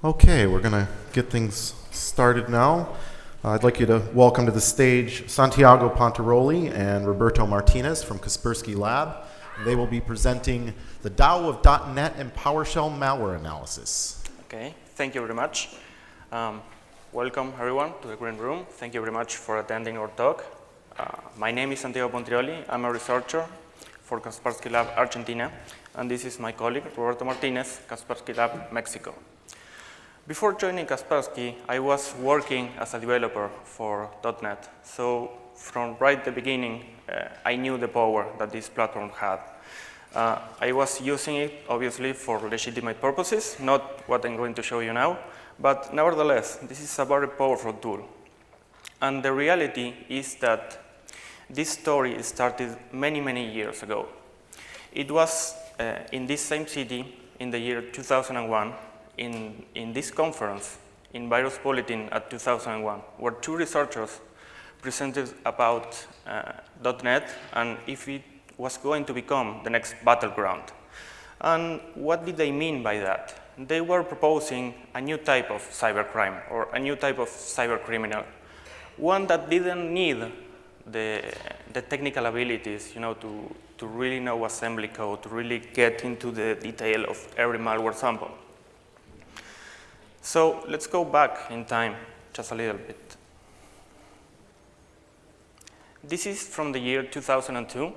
Okay, we're going to get things started now. I'd like you to welcome to the stage Santiago Pontiroli and Roberto Martinez from Kaspersky Lab. They will be presenting the TAO of .NET and PowerShell malware analysis. Okay, thank you very much. Welcome everyone to the green room. Thank you very much for attending our talk. My name is Santiago Pontiroli. I'm a researcher for Kaspersky Lab Argentina, and this is my colleague Roberto Martinez, Kaspersky Lab Mexico. Before joining Kaspersky, I was working as a developer for .NET. So from right at the beginning, I knew the power that this platform had. I was using it, obviously, for legitimate purposes, not what I'm going to show you now. But nevertheless, this is a very powerful tool. And the reality is that this story started many, many years ago. It was in this same city in the year 2001, in this conference, in Virus Bulletin at 2001, where two researchers presented about .NET and if it was going to become the next battleground. And what did they mean by that? They were proposing a new type of cybercrime or a new type of cybercriminal, one that didn't need the technical abilities, to really know assembly code, to really get into the detail of every malware sample. So let's go back in time just a little bit. This is from the year 2002.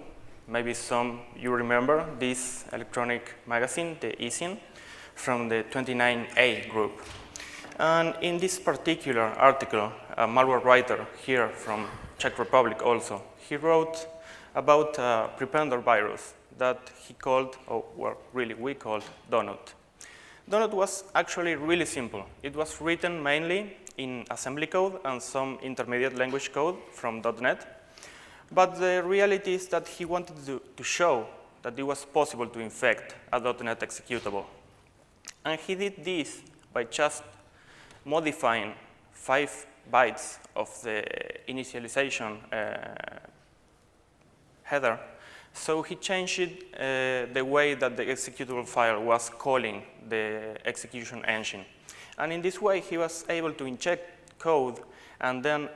Maybe some you remember this electronic magazine, the eSyn, from the 29A group. And in this particular article, a malware writer here from Czech Republic also, he wrote about a prepender virus that he called, we called Donut. Donut was actually really simple. It was written mainly in assembly code and some intermediate language code from .NET. But the reality is that he wanted to show that it was possible to infect a .NET executable. And he did this by just modifying 5 bytes of the initialization header. So he changed it, the way that the executable file was calling the execution engine. And in this way, he was able to inject code, and then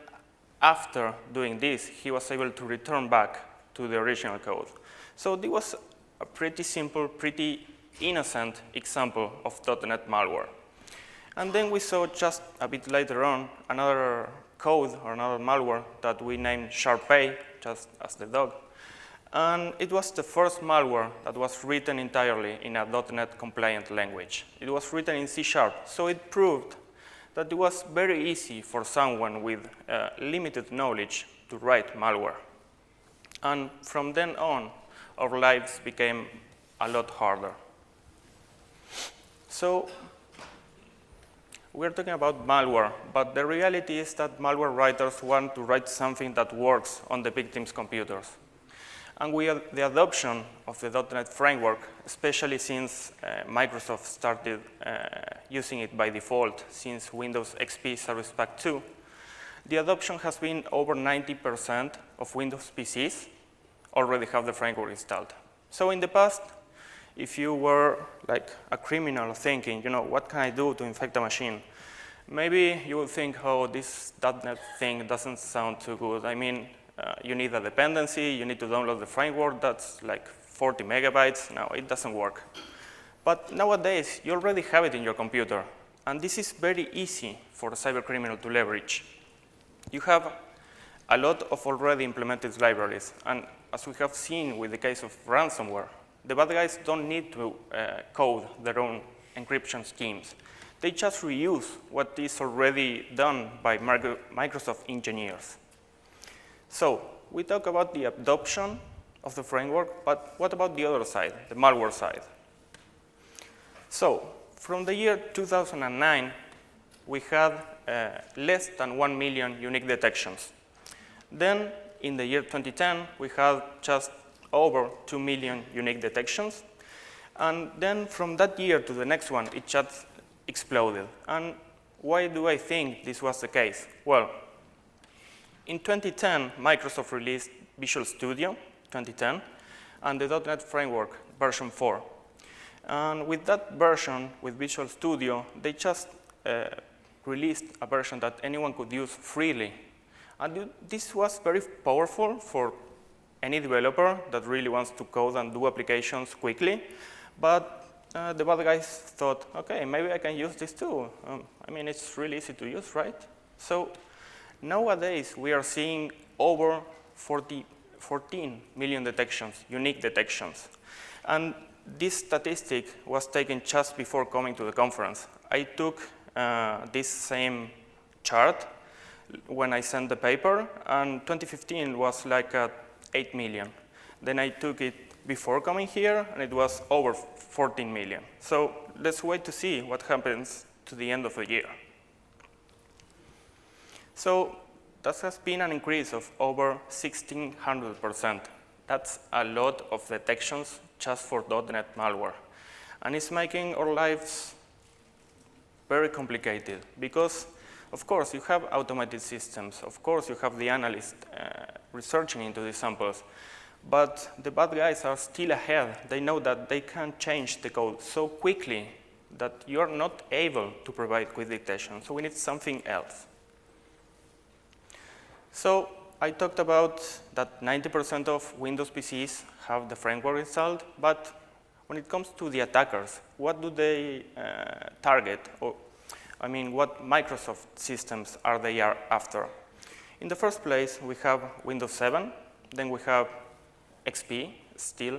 after doing this, he was able to return back to the original code. So this was a pretty simple, pretty innocent example of .NET malware. And then we saw just a bit later on another code or another malware that we named Sharpay, just as the dog. And it was the first malware that was written entirely in a .NET compliant language. It was written in C#, so it proved that it was very easy for someone with limited knowledge to write malware. And from then on, our lives became a lot harder. So we're talking about malware, but the reality is that malware writers want to write something that works on the victim's computers. And the adoption of the .NET framework, especially since Microsoft started using it by default since Windows XP Service Pack 2, the adoption has been over 90% of Windows PCs already have the framework installed. So in the past, if you were like a criminal thinking, what can I do to infect a machine? Maybe you would think, oh, this .NET thing doesn't sound too good. I mean, you need a dependency, you need to download the framework, that's like 40 megabytes. No, it doesn't work. But nowadays, you already have it in your computer. And this is very easy for a cybercriminal to leverage. You have a lot of already implemented libraries. And as we have seen with the case of ransomware, the bad guys don't need to code their own encryption schemes. They just reuse what is already done by Microsoft engineers. So we talk about the adoption of the framework, but what about the other side, the malware side? So from the year 2009, we had less than 1 million unique detections. Then in the year 2010, we had just over 2 million unique detections. And then from that year to the next one, it just exploded. And why do I think this was the case? Well, in 2010, Microsoft released Visual Studio 2010 and the .NET Framework version 4. And with that version, with Visual Studio, they just released a version that anyone could use freely. And this was very powerful for any developer that really wants to code and do applications quickly. But the bad guys thought, okay, maybe I can use this too. I mean, it's really easy to use, right? So nowadays, we are seeing over 14 million detections, unique detections. And this statistic was taken just before coming to the conference. I took this same chart when I sent the paper, and 2015 was like 8 million. Then I took it before coming here, and it was over 14 million. So let's wait to see what happens to the end of the year. So that has been an increase of over 1,600%. That's a lot of detections just for .NET malware. And it's making our lives very complicated because, of course, you have automated systems. Of course, you have the analyst researching into these samples. But the bad guys are still ahead. They know that they can change the code so quickly that you are not able to provide quick detection. So we need something else. So I talked about that 90% of Windows PCs have the framework installed. But when it comes to the attackers, what do they target? Or, I mean, what Microsoft systems are they after? In the first place, we have Windows 7. Then we have XP still,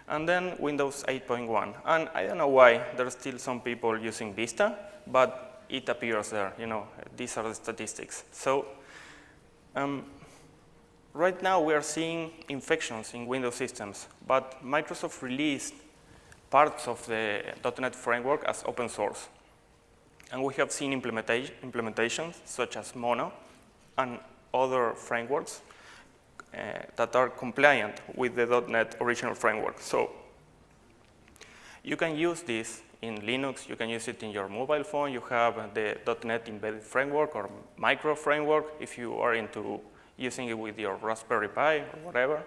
and then Windows 8.1. And I don't know why there's still some people using Vista, but it appears there. You know, these are the statistics. So right now we are seeing infections in Windows systems, but Microsoft released parts of the .NET framework as open source. And we have seen implementations such as Mono and other frameworks that are compliant with the .NET original framework. So you can use this in Linux, you can use it in your mobile phone, you have the .NET embedded framework or micro framework if you are into using it with your Raspberry Pi or whatever.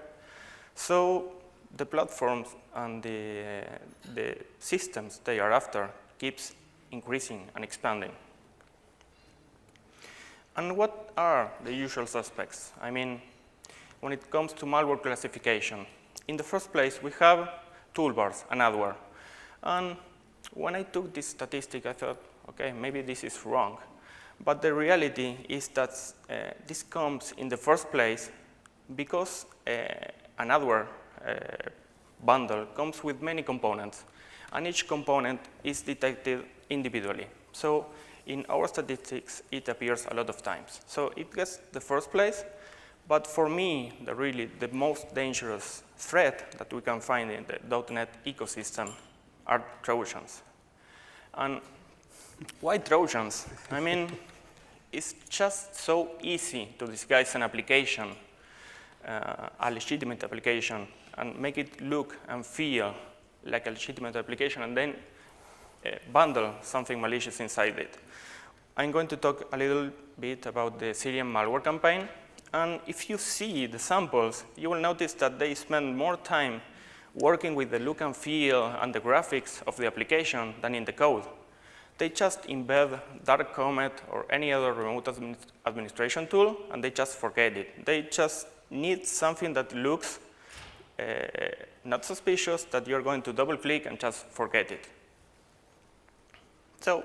So the platforms and the systems they are after keeps increasing and expanding. And what are the usual suspects? I mean, when it comes to malware classification, in the first place, we have toolbars and adware. And when I took this statistic, I thought, okay, maybe this is wrong. But the reality is that this comes in the first place because an adware bundle comes with many components, and each component is detected individually. So in our statistics, it appears a lot of times. So it gets the first place. But for me, the most dangerous threat that we can find in the .NET ecosystem are Trojans. And why Trojans? I mean, it's just so easy to disguise an application, a legitimate application, and make it look and feel like a legitimate application, and then bundle something malicious inside it. I'm going to talk a little bit about the Syrian malware campaign. And if you see the samples, you will notice that they spend more time working with the look and feel and the graphics of the application than in the code. They just embed Dark Comet or any other remote administration tool, and they just forget it. They just need something that looks not suspicious, that you're going to double-click and just forget it. So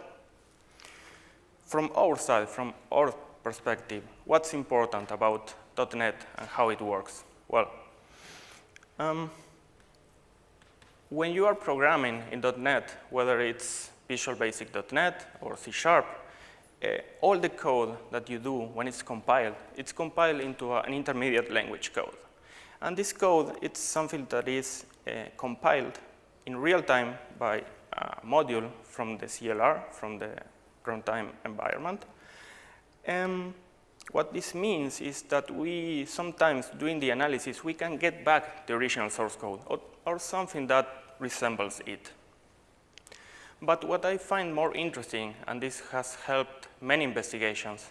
from our side, from our perspective, what's important about .NET and how it works? Well, when you are programming in .NET, whether it's Visual Basic .NET or C#, all the code that you do when it's compiled into an intermediate language code. And this code, it's something that is compiled in real time by a module from the CLR, from the runtime environment. What this means is that we sometimes, doing the analysis, we can get back the original source code or something that resembles it. But what I find more interesting, and this has helped many investigations,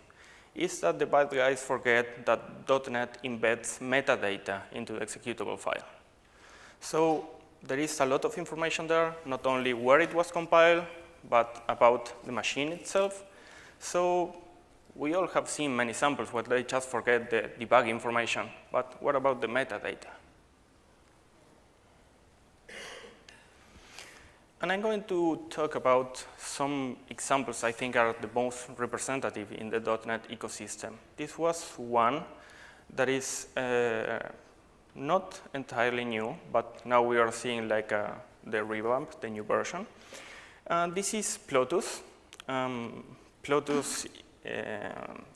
is that the bad guys forget that .NET embeds metadata into the executable file. So there is a lot of information there, not only where it was compiled, but about the machine itself. So we all have seen many samples where they just forget the debug information, but what about the metadata? And I'm going to talk about some examples I think are the most representative in the .NET ecosystem. This was one that is not entirely new, but now we are seeing like the revamp, the new version. This is Plutos. Plutos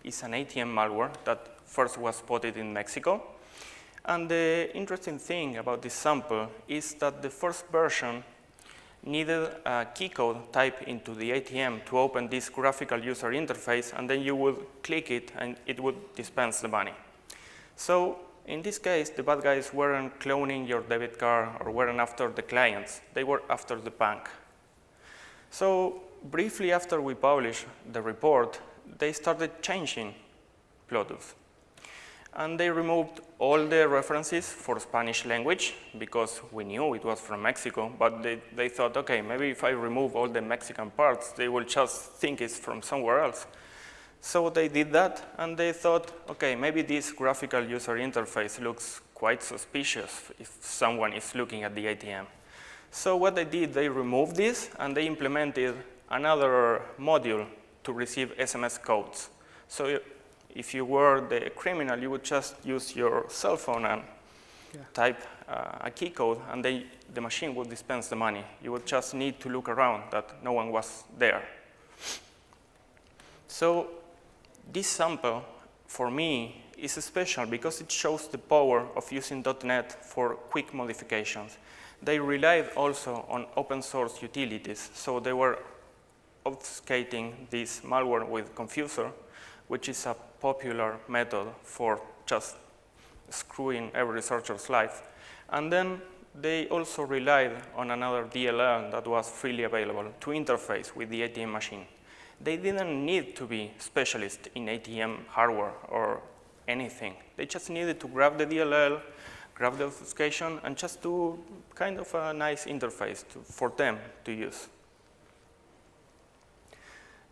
is an ATM malware that first was spotted in Mexico. And the interesting thing about this sample is that the first version needed a key code typed into the ATM to open this graphical user interface, and then you would click it and it would dispense the money. So in this case, the bad guys weren't cloning your debit card or weren't after the clients, they were after the bank. So briefly after we published the report, they started changing Plutos. And they removed all the references for Spanish language because we knew it was from Mexico, but they thought, okay, maybe if I remove all the Mexican parts, they will just think it's from somewhere else. So they did that, and they thought, okay, maybe this graphical user interface looks quite suspicious if someone is looking at the ATM. So what they did, they removed this, and they implemented another module to receive SMS codes. So if you were the criminal, you would just use your cell phone and type a key code, and the machine would dispense the money. You would just need to look around that no one was there. So this sample, for me, is special because it shows the power of using .NET for quick modifications. They relied also on open source utilities, so they were obfuscating this malware with Confuser, which is a popular method for just screwing every researcher's life. And then they also relied on another DLL that was freely available to interface with the ATM machine. They didn't need to be specialists in ATM hardware or anything. They just needed to grab the DLL, grab the obfuscation, and just do kind of a nice interface for them to use.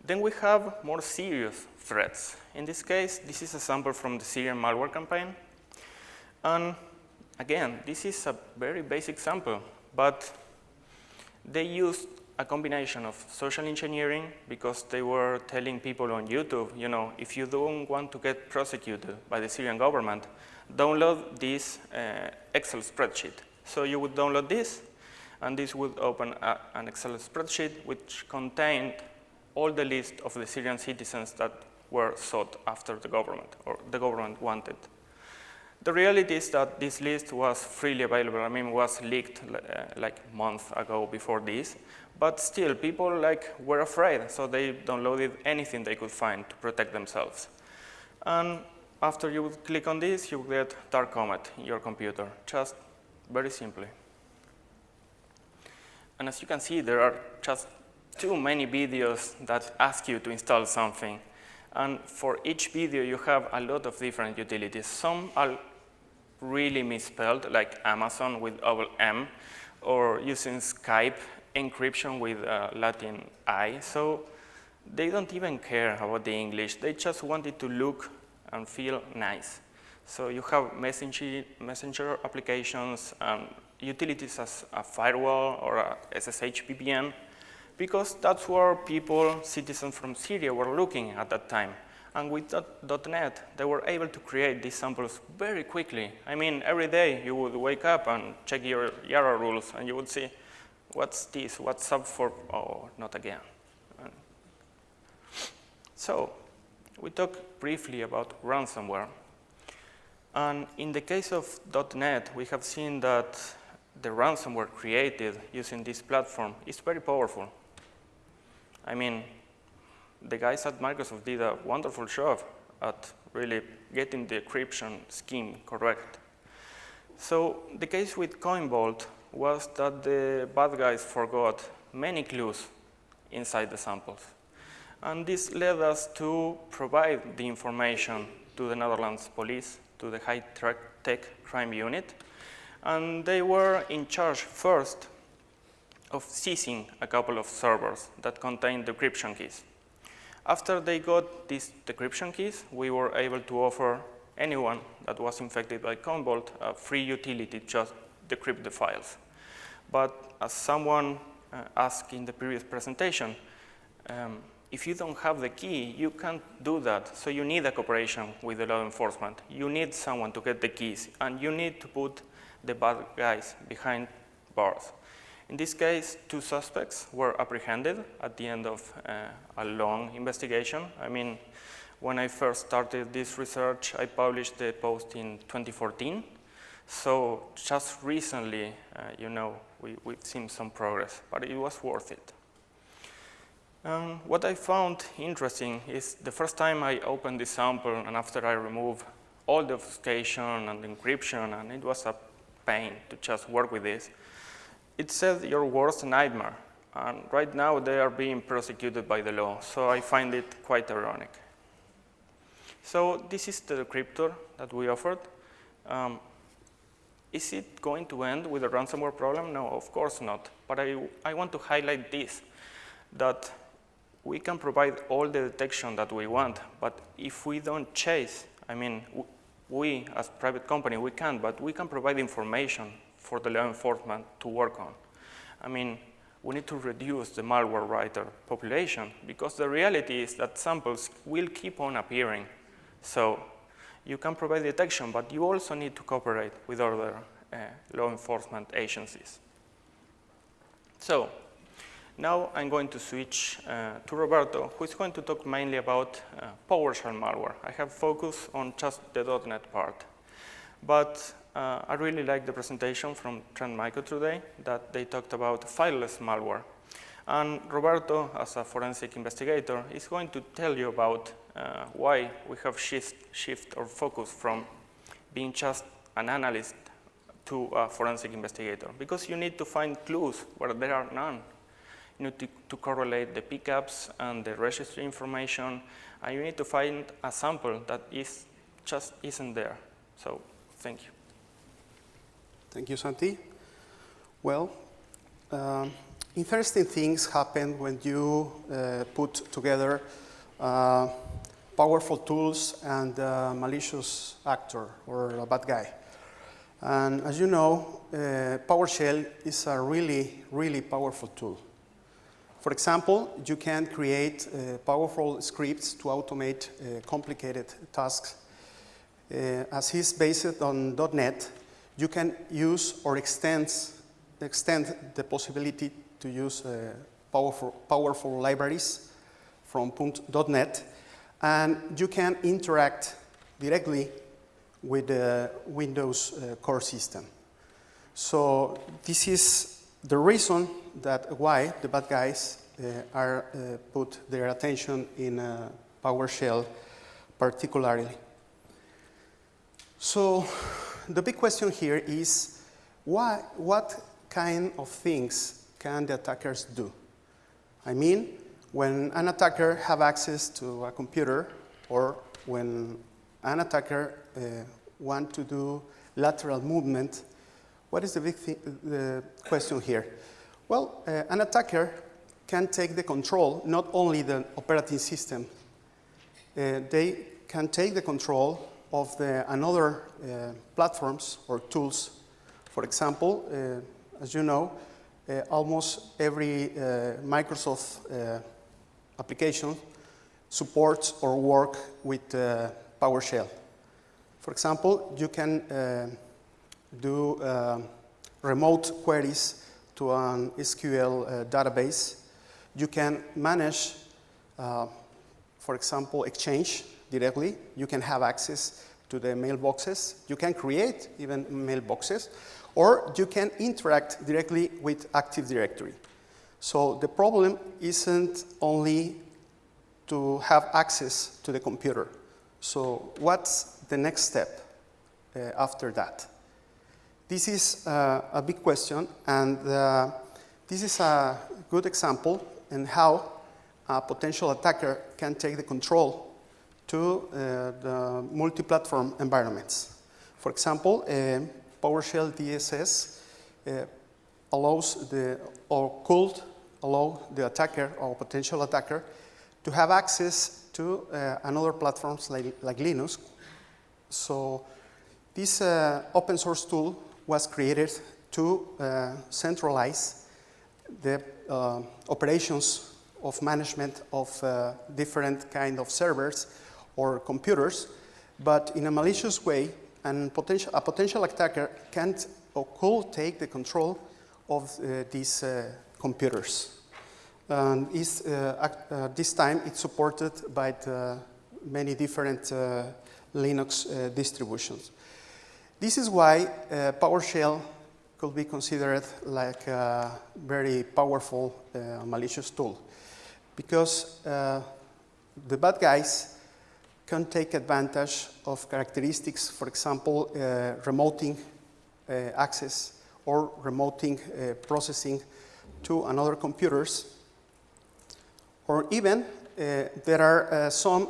Then we have more serious threats. In this case, this is a sample from the Syrian malware campaign. And again, this is a very basic sample, but they used a combination of social engineering because they were telling people on YouTube, you know, if you don't want to get prosecuted by the Syrian government, download this Excel spreadsheet. So you would download this, and this would open an Excel spreadsheet which contained all the list of the Syrian citizens that were sought after the government, or the government wanted. The reality is that this list was freely available. I mean, it was leaked like a month ago before this, but still people were afraid, so they downloaded anything they could find to protect themselves. And after you would click on this, you would get Dark Comet in your computer, just very simply. And as you can see, there are just too many videos that ask you to install something. And for each video, you have a lot of different utilities. Some are really misspelled, like Amazon with double M, or using Skype encryption with Latin I. So they don't even care about the English. They just want it to look and feel nice. So you have messenger applications and utilities as a firewall or a SSH VPN, because that's where people, citizens from Syria, were looking at that time. And with .NET, they were able to create these samples very quickly. I mean, every day you would wake up and check your Yara rules, and you would see, what's this? What's up for? Oh, not again. So we talked briefly about ransomware. And in the case of .NET, we have seen that the ransomware created using this platform is very powerful. I mean, the guys at Microsoft did a wonderful job at really getting the encryption scheme correct. So the case with Coinbolt was that the bad guys forgot many clues inside the samples. And this led us to provide the information to the Netherlands police, to the high-tech crime unit. And they were in charge first of seizing a couple of servers that contained decryption keys. After they got these decryption keys, we were able to offer anyone that was infected by Commvault a free utility to just decrypt the files. But as someone asked in the previous presentation, if you don't have the key, you can't do that. So you need a cooperation with the law enforcement. You need someone to get the keys, and you need to put the bad guys behind bars. In this case, 2 suspects were apprehended at the end of a long investigation. I mean, when I first started this research, I published the post in 2014. So just recently, we've seen some progress, but it was worth it. What I found interesting is the first time I opened this sample and after I removed all the obfuscation and encryption, and it was a pain to just work with this, it said your worst nightmare. And right now they are being prosecuted by the law, so I find it quite ironic. So this is the decryptor that we offered. Is it going to end with a ransomware problem? No, of course not. But I want to highlight this, that we can provide all the detection that we want, but if we don't chase, I mean, we as private company, we can, but we can provide information for the law enforcement to work on. I mean, we need to reduce the malware writer population, because the reality is that samples will keep on appearing. So you can provide detection, but you also need to cooperate with other law enforcement agencies. So now I'm going to switch to Roberto, who is going to talk mainly about PowerShell malware. I have focused on just the .NET part. But I really like the presentation from Trent Michael today, that they talked about fileless malware. And Roberto, as a forensic investigator, is going to tell you about why we have shift our focus from being just an analyst to a forensic investigator. Because you need to find clues where there are none. You need to correlate the pickups and the registry information, and you need to find a sample that just isn't there. So, thank you. Thank you, Santi. Well, interesting things happen when you put together powerful tools and a malicious actor or a bad guy. And as you know, PowerShell is a really, really powerful tool. For example, you can create powerful scripts to automate complicated tasks. As it's based on .NET, you can use or extend the possibility to use powerful libraries from .NET, and you can interact directly with the Windows core system. So this is the reason that why the bad guys are put their attention in PowerShell particularly. So the big question here is what kind of things can the attackers do? I mean, when an attacker have access to a computer, or when an attacker want to do lateral movement, what is the big the question here? Well, an attacker can take the control, not only the operating system, they can take the control of another platforms or tools. For example, as you know, almost every Microsoft application supports or work with PowerShell. For example, you can do remote queries to an SQL database. You can manage, for example, Exchange directly. You can have access to the mailboxes. You can create even mailboxes, or you can interact directly with Active Directory. So the problem isn't only to have access to the computer. So what's the next step after that? This is a big question, and this is a good example in how a potential attacker can take the control to the multi-platform environments. For example, PowerShell DSS allows or could allow the attacker or potential attacker to have access to another platforms like Linux. So this open source tool was created to centralize the operations of management of different kind of servers or computers, but in a malicious way, and a potential attacker can't or could take the control of these computers. And this time it's supported by many different Linux distributions. This is why PowerShell could be considered like a very powerful malicious tool, because the bad guys can take advantage of characteristics, for example, remoting access or remoting processing to another computers, or even there are some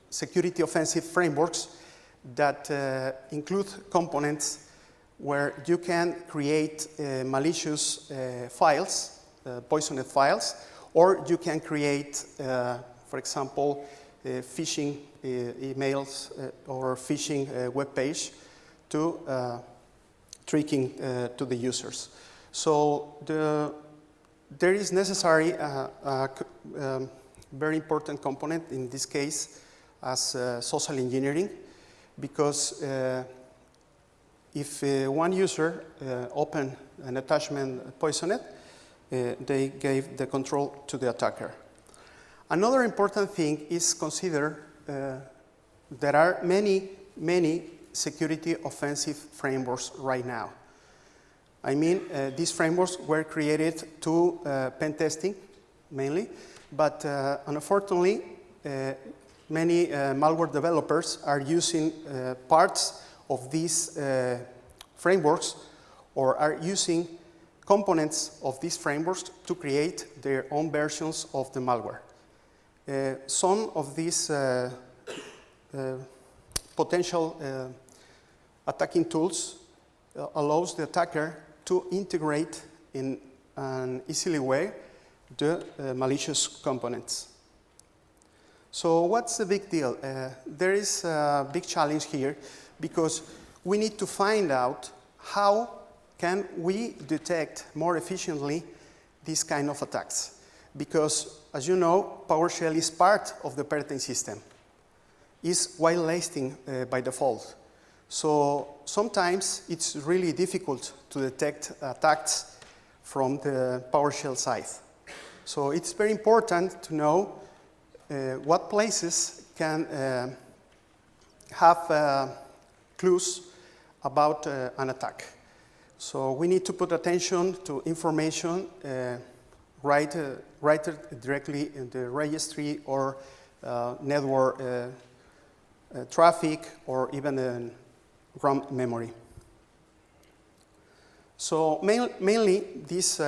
security offensive frameworks that include components where you can create malicious files, poisoned files, or you can create, for example, phishing emails or phishing web page to tricking to the users. So there is necessary a very important component in this case as social engineering, because if one user opened an attachment poisoned, they gave the control to the attacker. Another important thing is consider there are many security offensive frameworks right now. I mean, these frameworks were created to pen testing mainly, but unfortunately, many malware developers are using parts of these frameworks or are using components of these frameworks to create their own versions of the malware. Some of these potential attacking tools allows the attacker to integrate in an easily way the malicious components. So what's the big deal? There is a big challenge here, because we need to find out how can we detect more efficiently these kind of attacks. Because, as you know, PowerShell is part of the operating system. It's whitelisting by default. So sometimes it's really difficult to detect attacks from the PowerShell side. So it's very important to know what places can have clues about an attack. So we need to put attention to information write directly in the registry or network traffic or even in RAM memory. So mainly these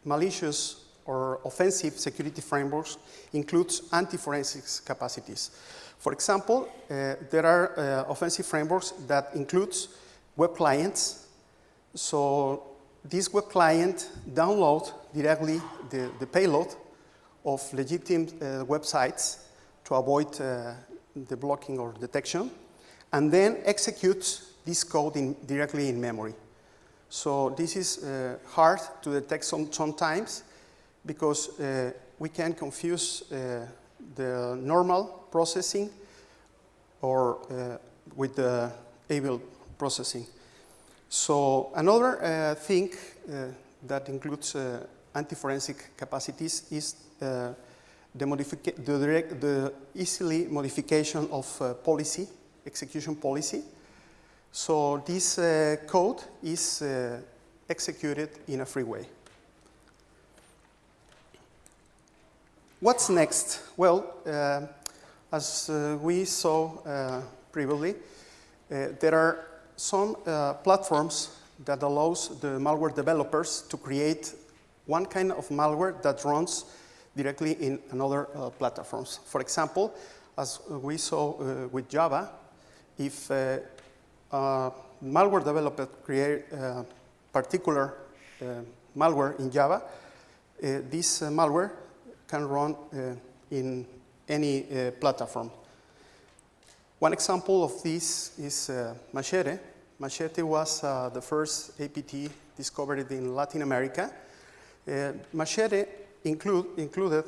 malicious or offensive security frameworks includes anti-forensics capacities. For example, there are offensive frameworks that includes web clients. So this web client download directly the payload of legitimate websites to avoid the blocking or detection, and then executes this code directly in memory. So this is hard to detect sometimes, because we can confuse the normal processing or with the evil processing. So another thing that includes anti-forensic capacities is the easily modification of policy, execution policy. So this code is executed in a free way. What's next? Well, as we saw previously, there are some platforms that allows the malware developers to create one kind of malware that runs directly in another platforms. For example, as we saw with Java, if malware developer create particular malware in Java, this malware can run in any platform. One example of this is Machete. Machete was the first APT discovered in Latin America. Machete included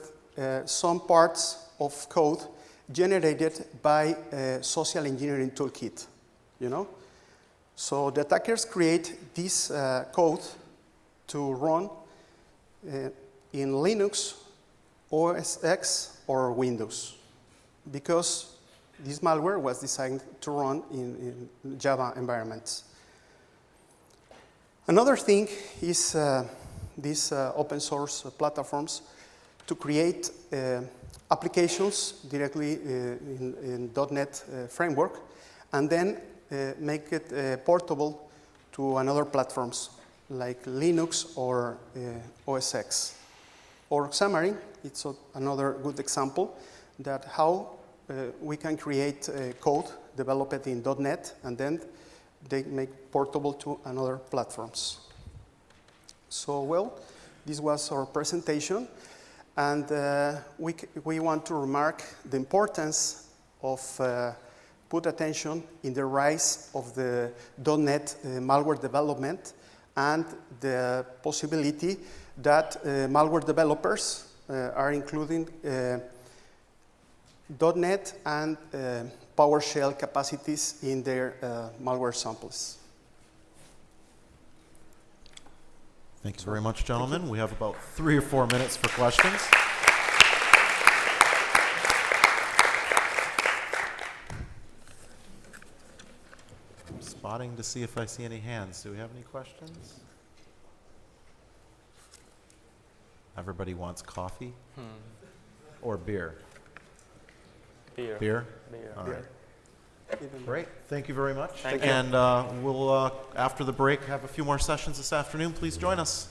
some parts of code generated by a social engineering toolkit, you know? So the attackers create this code to run in Linux, OS X, or Windows, because this malware was designed to run in Java environments. Another thing is these open source platforms to create applications directly in .NET framework, and then make it portable to another platforms like Linux or OS X. Or Xamarin, it's another good example that how we can create code developed in .NET and then they make portable to another platforms. So, well, this was our presentation, and we want to remark the importance of put attention in the rise of the .NET malware development and the possibility that malware developers are including .NET and PowerShell capacities in their malware samples. Thank you very much, gentlemen. We have about 3 or 4 minutes for questions. I'm spotting to see if I see any hands. Do we have any questions? Everybody wants coffee or beer? Beer. Beer? Beer. All right. Great. Thank you very much. Thank you. And we'll, after the break, have a few more sessions this afternoon. Please join us.